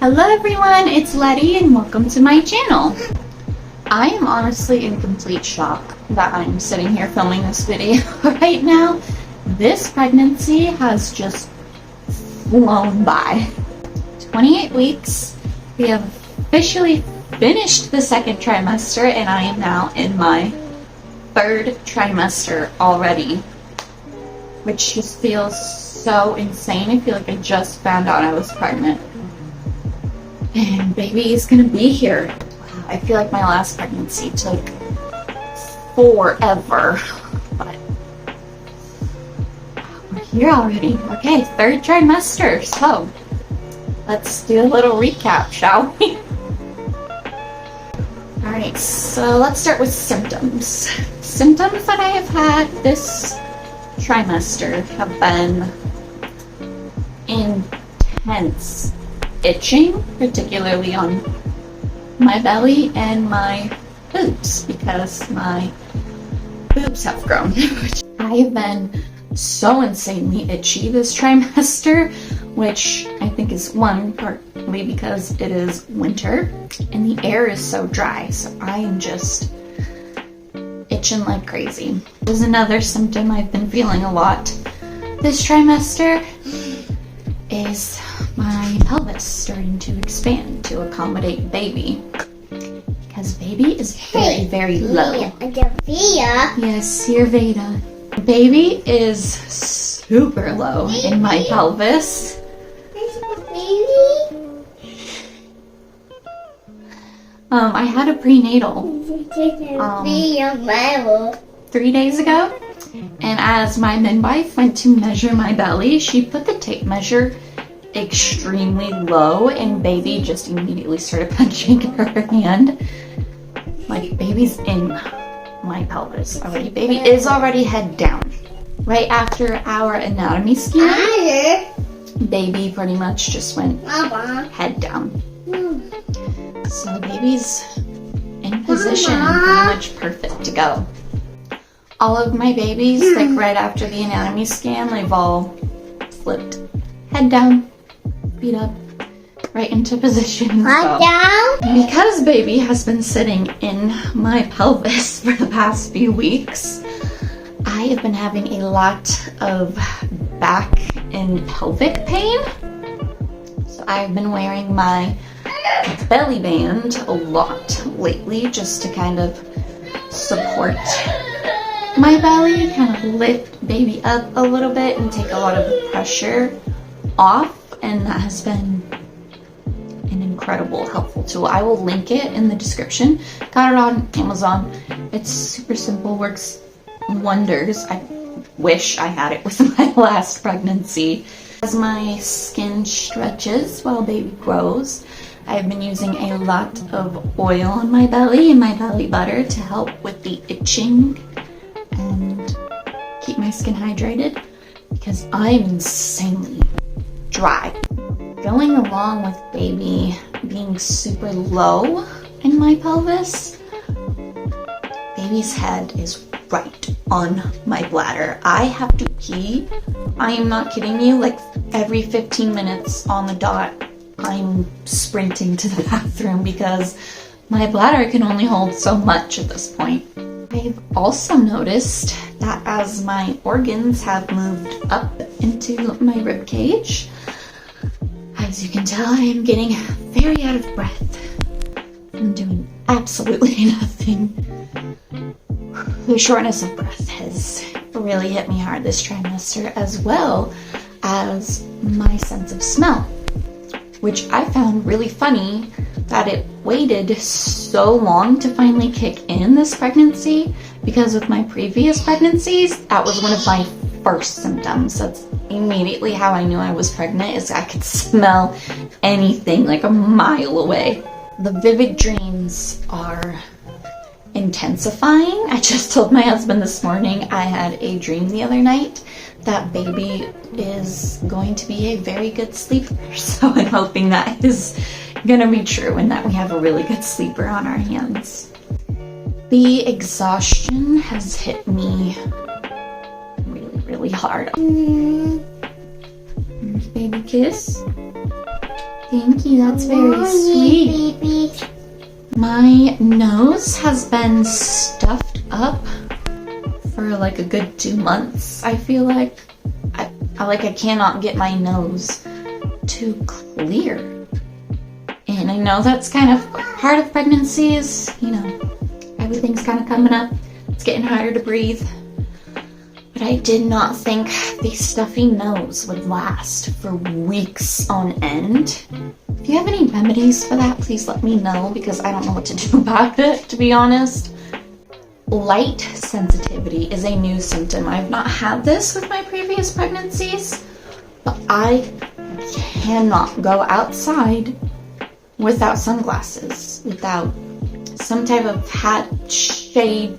Hello everyone, it's Letty and welcome to my channel. I am honestly in complete shock that I'm sitting here filming this video right now. This pregnancy has just flown by. 28 weeks, we have officially finished the second trimester and I am now in my third trimester already, which just feels so insane. I feel like I just found out I was pregnant. And baby is gonna be here. I feel like my last pregnancy took forever, but we're here already. Okay, third trimester. So let's do a little recap, shall we? Alright, so let's start with symptoms. Symptoms that I have had this trimester have been intense itching, particularly on my belly and my boobs, because my boobs have grown. I have been so insanely itchy this trimester, which I think is one partly because it is winter and the air is so dry, so I am just itching like crazy. There's another symptom I've been feeling a lot this trimester is my pelvis starting to expand to accommodate baby, because baby is very low. Yes, your Veda. Baby is super low in my pelvis. I had a prenatal 3 days ago, and as my midwife went to measure my belly, she put the tape measure extremely low and baby just immediately started punching her hand. Like, baby's in my pelvis already. Baby is already head down. Right after our anatomy scan, baby pretty much just went head down. So baby's in position and pretty much perfect to go. All of my babies, like right after the anatomy scan, they've all flipped head down, feet up, right into position. So, because baby has been sitting in my pelvis for the past few weeks, I have been having a lot of back and pelvic pain. So I've been wearing my belly band a lot lately just to kind of support my belly, kind of lift baby up a little bit and take a lot of the pressure off, and that has been an incredible helpful tool. I will link it in the description. Got it on Amazon. It's super simple, works wonders. I wish I had it with my last pregnancy. As my skin stretches while baby grows, I've been using a lot of oil on my belly and my belly butter to help with the itching and keep my skin hydrated, because I'm insanely dry. Going along with baby being super low in my pelvis, baby's head is right on my bladder. I have to pee. I am not kidding you, like every 15 minutes on the dot, I'm sprinting to the bathroom because my bladder can only hold so much at this point. I've also noticed that as my organs have moved up into my rib cage, as you can tell, I am getting very out of breath. I'm doing absolutely nothing. The shortness of breath has really hit me hard this trimester, as well as my sense of smell, which I found really funny that it waited so long to finally kick in this pregnancy, because with my previous pregnancies, that was one of my first symptoms. That's immediately how I knew I was pregnant, is I could smell anything like a mile away. The vivid dreams are intensifying. I just told my husband this morning I had a dream the other night that baby is going to be a very good sleeper. So I'm hoping that is gonna be true and that we have a really good sleeper on our hands. The exhaustion has hit me really hard. Baby kiss. Thank you, that's very sweet. Baby. My nose has been stuffed up for like a good 2 months. I feel like I cannot get my nose to clear. And I know that's kind of part of pregnancy is, you know, everything's kind of coming up. It's getting harder to breathe. But I did not think the stuffy nose would last for weeks on end. If you have any remedies for that, please let me know because I don't know what to do about it, to be honest. Light sensitivity is a new symptom. I've not had this with my previous pregnancies, but I cannot go outside without sunglasses, without some type of hat, shade,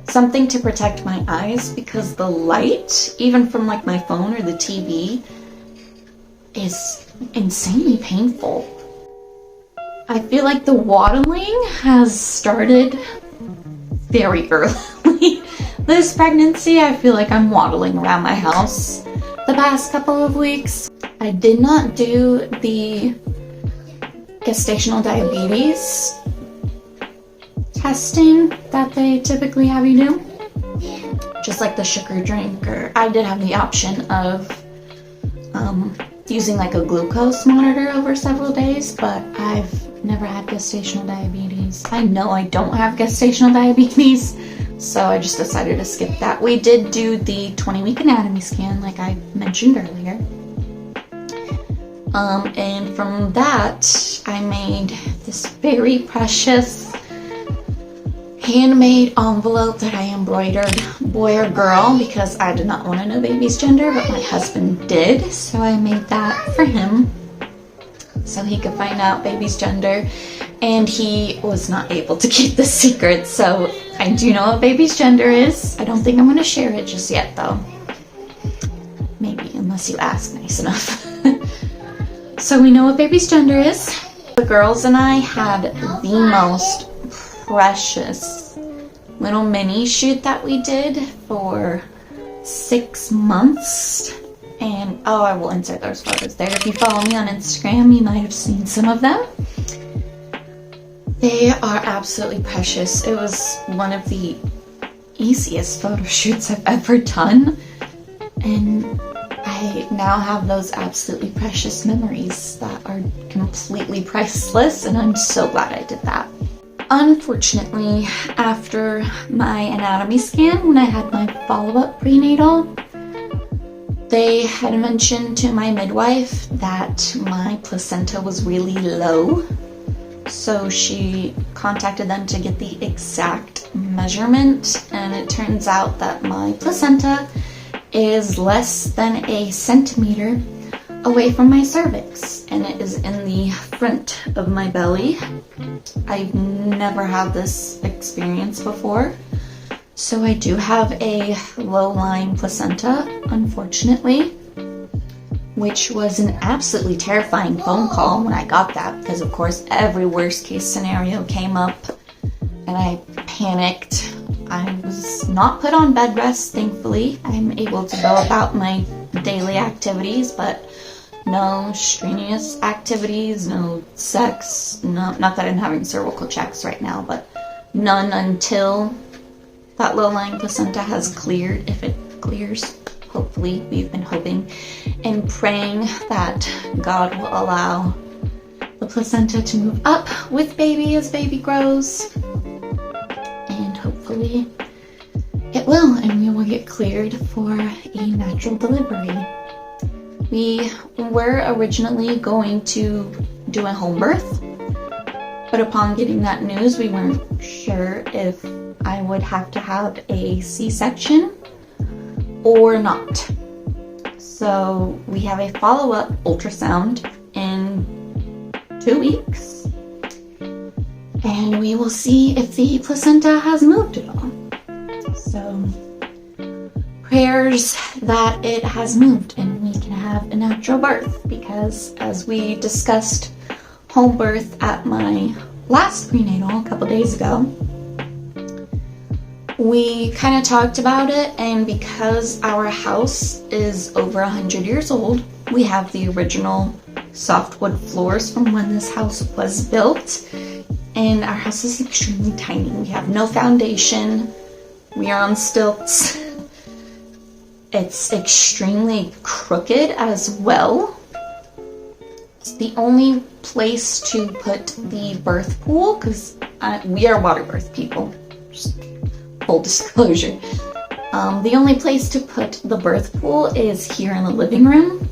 something to protect my eyes because the light, even from like my phone or the TV, is insanely painful. I feel like the waddling has started very early. This pregnancy, I feel like I'm waddling around my house the past couple of weeks. I did not do the gestational diabetes testing that they typically have you do. Just like the sugar drink, or I did have the option of using like a glucose monitor over several days, but I've never had gestational diabetes. I know I don't have gestational diabetes, so I just decided to skip that. We did do the 20-week anatomy scan like I mentioned earlier. And from that, I made this very precious handmade envelope that I embroidered, boy or girl, because I did not want to know baby's gender, but my husband did. So I made that for him so he could find out baby's gender. And he was not able to keep the secret, so I do know what baby's gender is. I don't think I'm going to share it just yet, though. Maybe, unless you ask nice enough. So we know what baby's gender is. The girls and I had the most precious little mini shoot that we did for 6 months. And oh, I will insert those photos there. If you follow me on Instagram, you might have seen some of them. They are absolutely precious. It was one of the easiest photo shoots I've ever done. And I now have those absolutely precious memories that are completely priceless, and I'm so glad I did that. Unfortunately, after my anatomy scan, when I had my follow-up prenatal, they had mentioned to my midwife that my placenta was really low. So she contacted them to get the exact measurement, and it turns out that my placenta is less than a centimeter away from my cervix, and it is in the front of my belly. I've never had this experience before, so I do have a low-lying placenta, unfortunately, which was an absolutely terrifying phone call when I got that, because of course every worst case scenario came up and I panicked. I was not put on bed rest, thankfully. I'm able to go about my daily activities, but no strenuous activities, no sex, not that I'm having cervical checks right now, but none until that low-lying placenta has cleared, if it clears. Hopefully, we've been hoping and praying that God will allow the placenta to move up with baby as baby grows. And hopefully it will, and we will get cleared for a natural delivery. We were originally going to do a home birth, but upon getting that news, we weren't sure if I would have to have a C-section or not. So we have a follow-up ultrasound in 2 weeks, and we will see if the placenta has moved at all. So prayers that it has moved and we can have a natural birth, because as we discussed home birth at my last prenatal a couple days ago, we kind of talked about it, and because our house is over 100 years old, we have the original softwood floors from when this house was built. And our house is extremely tiny. We have no foundation. We are on stilts. It's extremely crooked as well. It's the only place to put the birth pool, because we are water birth people. Just full disclosure. The only place to put the birth pool is here in the living room,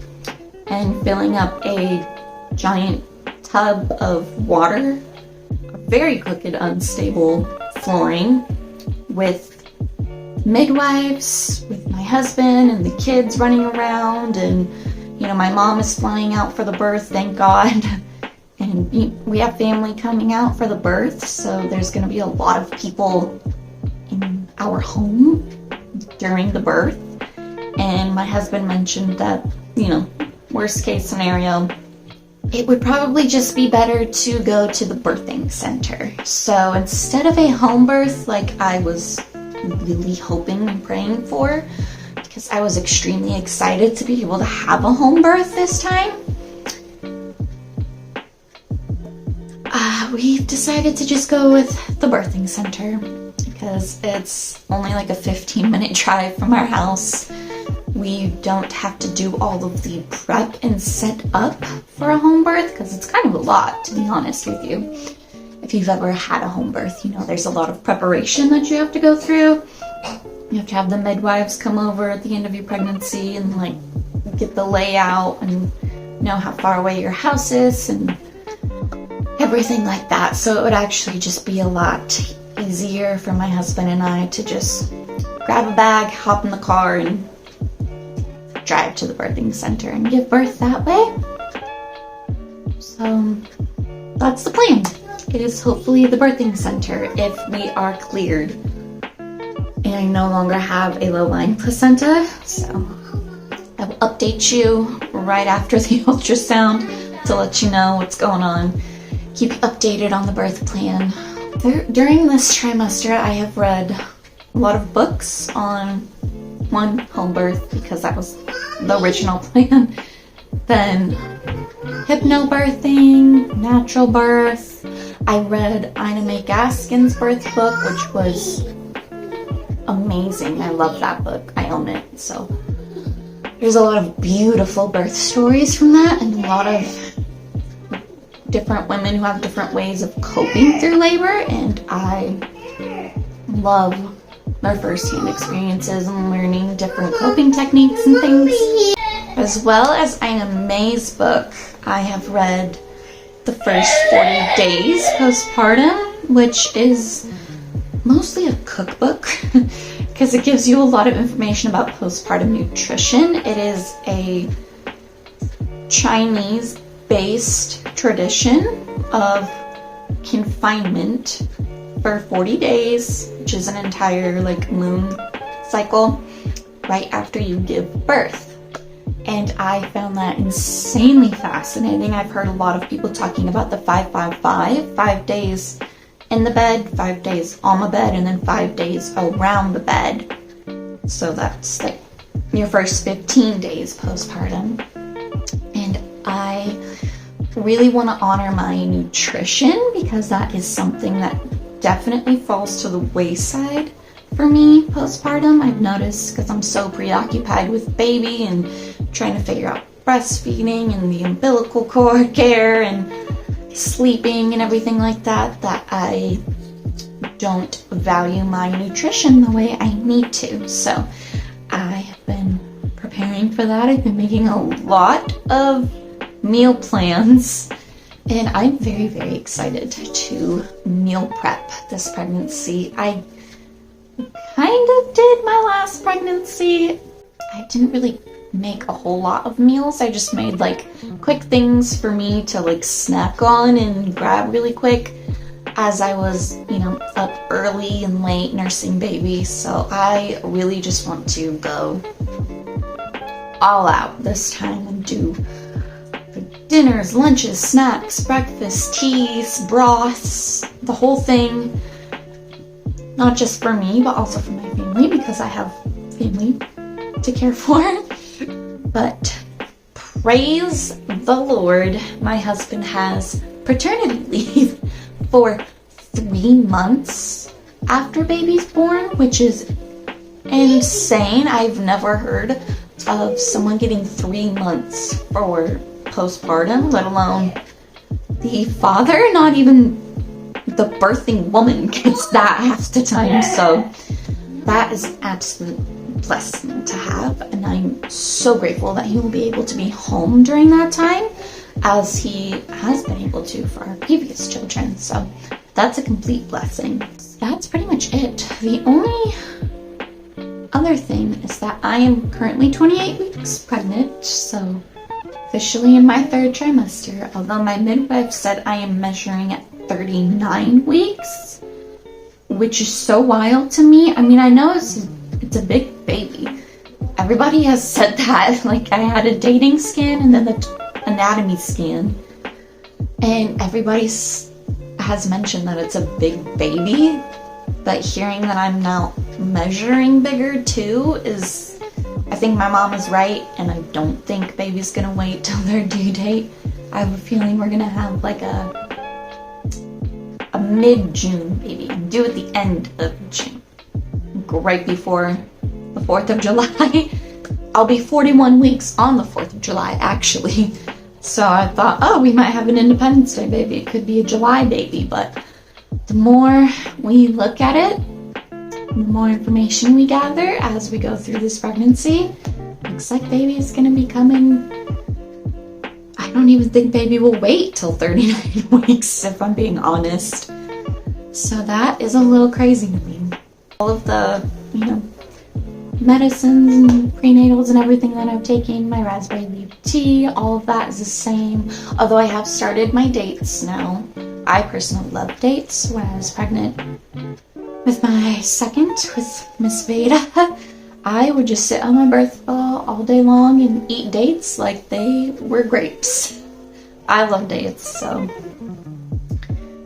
and filling up a giant tub of water, very crooked, unstable flooring, with midwives, with my husband and the kids running around, and my mom is flying out for the birth, thank God, and we have family coming out for the birth, so there's going to be a lot of people in our home during the birth. And my husband mentioned that, worst case scenario, it would probably just be better to go to the birthing center. So instead of a home birth like I was really hoping and praying for, because I was extremely excited to be able to have a home birth this time, we've decided to just go with the birthing center, because it's only like a 15-minute drive from our house. We don't have to do all of the prep and set up for a home birth, because it's kind of a lot, to be honest with you. If you've ever had a home birth, there's a lot of preparation that you have to go through. You have to have the midwives come over at the end of your pregnancy and get the layout and know how far away your house is and everything like that. So it would actually just be a lot easier for my husband and I to just grab a bag, hop in the car, and drive to the birthing center and give birth that way. So that's the plan. It is hopefully the birthing center if we are cleared and I no longer have a Lowline Placenta. So I will update you right after the ultrasound to let you know what's going on. Keep you updated on the birth plan. During this trimester, I have read a lot of books on one, home birth, because that was the original plan. Then hypnobirthing, natural birth. I read Ina May Gaskin's birth book, which was amazing. I love that book. I own it. So there's a lot of beautiful birth stories from that, and a lot of different women who have different ways of coping through labor, and I love their first-hand experiences and learning different coping techniques and things. As well as Ina May's book, I have read The First 40 Days Postpartum, which is mostly a cookbook because it gives you a lot of information about postpartum nutrition. It is a Chinese-based tradition of confinement for 40 days, which is an entire moon cycle right after you give birth. And I found that insanely fascinating. I've heard a lot of people talking about the 5-5-5, 5 days in the bed, 5 days on the bed, and then 5 days around the bed. So that's your first 15 days postpartum. And I really want to honor my nutrition, because that is something that definitely falls to the wayside for me postpartum. I've noticed, because I'm so preoccupied with baby and trying to figure out breastfeeding and the umbilical cord care and sleeping and everything like that, that I don't value my nutrition the way I need to. So I have been preparing for that. I've been making a lot of meal plans, and I'm very, very excited to meal prep this pregnancy. I kind of did my last pregnancy. I didn't really make a whole lot of meals. I just made quick things for me to snack on and grab really quick as I was, up early and late nursing baby. So I really just want to go all out this time and do dinners, lunches, snacks, breakfast, teas, broths, the whole thing. Not just for me, but also for my family, because I have family to care for. But praise the Lord, my husband has paternity leave for 3 months after baby's born, which is insane. I've never heard of someone getting 3 months for postpartum, let alone the father. Not even the birthing woman gets that half the time. So that is an absolute blessing to have, and I'm so grateful that he will be able to be home during that time, as he has been able to for our previous children. So that's a complete blessing. That's pretty much it. The only other thing is that I am currently 28 weeks pregnant, so officially in my 3rd trimester, although my midwife said I am measuring at 39 weeks, which is so wild to me. I mean, I know it's a big baby. Everybody has said that. Like, I had a dating scan and then the anatomy scan, and everybody has mentioned that it's a big baby, but hearing that I'm now measuring bigger too is, I think my mom is right, and I don't think baby's gonna wait till their due date. I have a feeling we're gonna have like a mid-June baby, due at the end of June, right before the 4th of July. I'll be 41 weeks on the 4th of July, actually. So I thought, oh, we might have an Independence Day baby. It could be a July baby, but the more we look at it, the more information we gather as we go through this pregnancy, looks like baby is going to be coming. I don't even think baby will wait till 39 weeks, if I'm being honest. So that is a little crazy to me. All of the, medicines and prenatals and everything that I'm taking, my raspberry leaf tea, all of that is the same. Although I have started my dates now. I personally love dates. When I was pregnant with my second, with Miss Veda, I would just sit on my birth ball all day long and eat dates like they were grapes. I love dates, so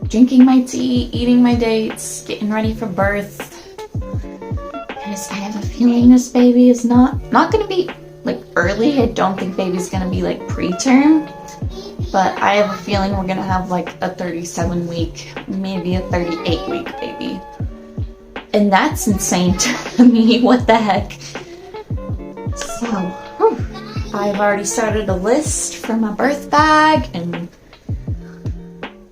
drinking my tea, eating my dates, getting ready for birth. Because I have a feeling this baby is not going to be like early. I don't think baby's going to be like preterm, but I have a feeling we're going to have like a 37 week, maybe a 38 week baby. And that's insane to me. What the heck? So, I've already started a list for my birth bag, and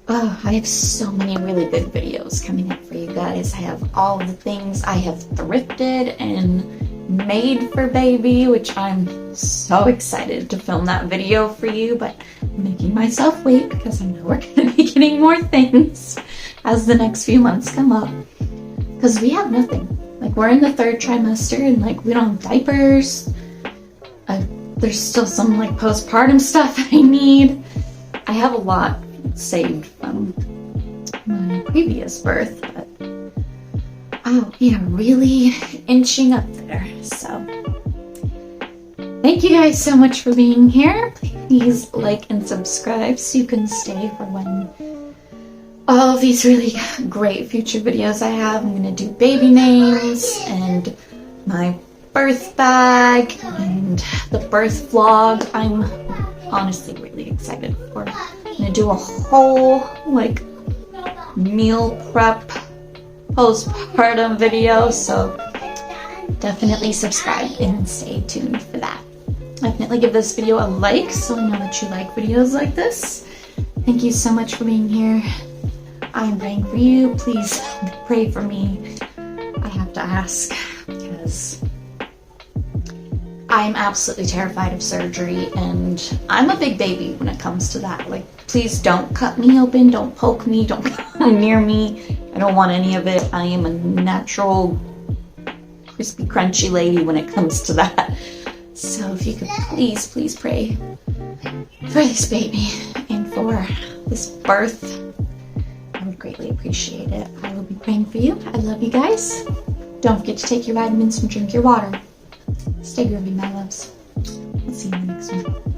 I have so many really good videos coming up for you guys. I have all the things I have thrifted and made for baby, which I'm so excited to film that video for you, but I'm making myself wait because I know we're going to be getting more things as the next few months come up. Because we have nothing. Like, we're in the 3rd trimester and like we don't have diapers. There's still some like postpartum stuff I need. I have a lot saved from my previous birth, but we are really inching up there. So thank you guys so much for being here. Please like and subscribe so you can stay for when all of these really great future videos I have. I'm gonna do baby names and my birth bag and the birth vlog. I'm honestly really excited for. I'm gonna do a whole like meal prep postpartum video, so definitely subscribe and stay tuned for that. Definitely give this video a like so I know that you like videos like this. Thank you so much for being here. I'm praying for you. Please pray for me. I have to ask because I'm absolutely terrified of surgery, and I'm a big baby when it comes to that. Like, please don't cut me open, don't poke me, don't come near me. I don't want any of it. I am a natural, crispy, crunchy lady when it comes to that. So if you could please, please pray for this baby and for this birth, I would greatly appreciate it. I will be praying for you. I love you guys. Don't forget to take your vitamins and drink your water. Stay groovy, my loves. I'll see you in the next one.